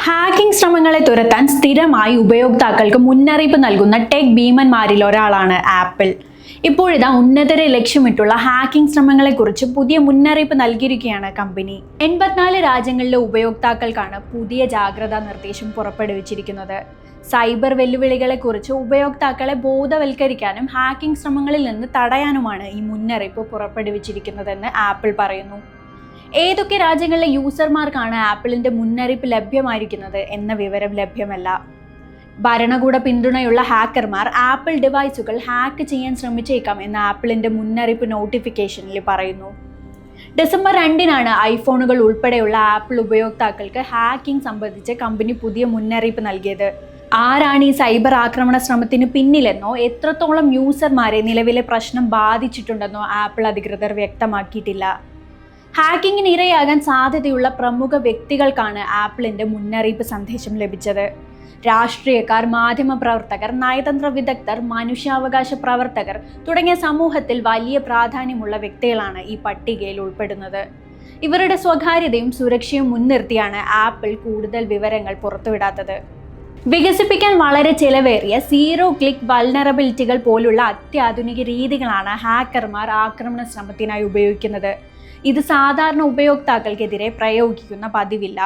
Hacking ശ്രമങ്ങളെ തുരത്താൻ സ്ഥിരമായി ഉപയോക്താക്കൾക്ക് മുന്നറിയിപ്പ് നൽകുന്ന ടെക് ഭീമന്മാരിൽ ഒരാളാണ് ആപ്പിൾ. ഇപ്പോഴിതാ ഉന്നതരെ ലക്ഷ്യമിട്ടുള്ള ഹാക്കിംഗ് ശ്രമങ്ങളെക്കുറിച്ച് പുതിയ മുന്നറിയിപ്പ് നൽകിയിരിക്കുകയാണ് കമ്പനി. 84 രാജ്യങ്ങളിലെ ഉപയോക്താക്കൾക്കാണ് പുതിയ ജാഗ്രതാ നിർദ്ദേശം പുറപ്പെടുവിച്ചിരിക്കുന്നത്. സൈബർ വെല്ലുവിളികളെക്കുറിച്ച് ഉപയോക്താക്കളെ ബോധവൽക്കരിക്കാനും ഹാക്കിംഗ് ശ്രമങ്ങളിൽ നിന്ന് തടയാനുമാണ് ഈ മുന്നറിയിപ്പ് പുറപ്പെടുവിച്ചിരിക്കുന്നതെന്ന് ആപ്പിൾ പറയുന്നു. ഏതൊക്കെ രാജ്യങ്ങളിലെ യൂസർമാർക്കാണ് ആപ്പിളിന്റെ മുന്നറിയിപ്പ് ലഭ്യമായിരിക്കുന്നത് എന്ന വിവരം ലഭ്യമല്ല. ഭരണകൂട പിന്തുണയുള്ള ഹാക്കർമാർ ആപ്പിൾ ഡിവൈസുകൾ ഹാക്ക് ചെയ്യാൻ ശ്രമിച്ചേക്കാം എന്ന് ആപ്പിളിന്റെ മുന്നറിയിപ്പ് നോട്ടിഫിക്കേഷനിൽ പറയുന്നു. ഡിസംബർ 2-നാണ് ഐഫോണുകൾ ഉൾപ്പെടെയുള്ള ആപ്പിൾ ഉപയോക്താക്കൾക്ക് ഹാക്കിംഗ് സംബന്ധിച്ച് കമ്പനി പുതിയ മുന്നറിയിപ്പ് നൽകിയത്. ആരാണ് ഈ സൈബർ ആക്രമണ ശ്രമത്തിന് പിന്നിലെന്നോ എത്രത്തോളം യൂസർമാരെ നിലവിലെ പ്രശ്നം ബാധിച്ചിട്ടുണ്ടെന്നോ ആപ്പിൾ അധികൃതർ വ്യക്തമാക്കിയിട്ടില്ല. ഹാക്കിങ്ങിന് ഇരയാകാൻ സാധ്യതയുള്ള പ്രമുഖ വ്യക്തികൾക്കാണ് ആപ്പിളിന്റെ മുന്നറിയിപ്പ് സന്ദേശം ലഭിച്ചത്. രാഷ്ട്രീയക്കാർ, മാധ്യമപ്രവർത്തകർ, നയതന്ത്ര വിദഗ്ധർ, മനുഷ്യാവകാശ പ്രവർത്തകർ തുടങ്ങിയ സമൂഹത്തിൽ വലിയ പ്രാധാന്യമുള്ള വ്യക്തികളാണ് ഈ പട്ടികയിൽ ഉൾപ്പെടുന്നത്. ഇവരുടെ സ്വകാര്യതയും സുരക്ഷയും മുൻനിർത്തിയാണ് ആപ്പിൾ കൂടുതൽ വിവരങ്ങൾ പുറത്തുവിടാത്തത്. വികസിപ്പിക്കാൻ വളരെ ചിലവേറിയ സീറോ ക്ലിക്ക് വൾനറബിലിറ്റികൾ പോലുള്ള അത്യാധുനിക രീതികളാണ് ഹാക്കർമാർ ആക്രമണ ശ്രമത്തിനായി ഉപയോഗിക്കുന്നത്. ഇത് സാധാരണ ഉപയോക്താക്കൾക്കെതിരെ പ്രയോഗിക്കുന്ന പതിവില്ല.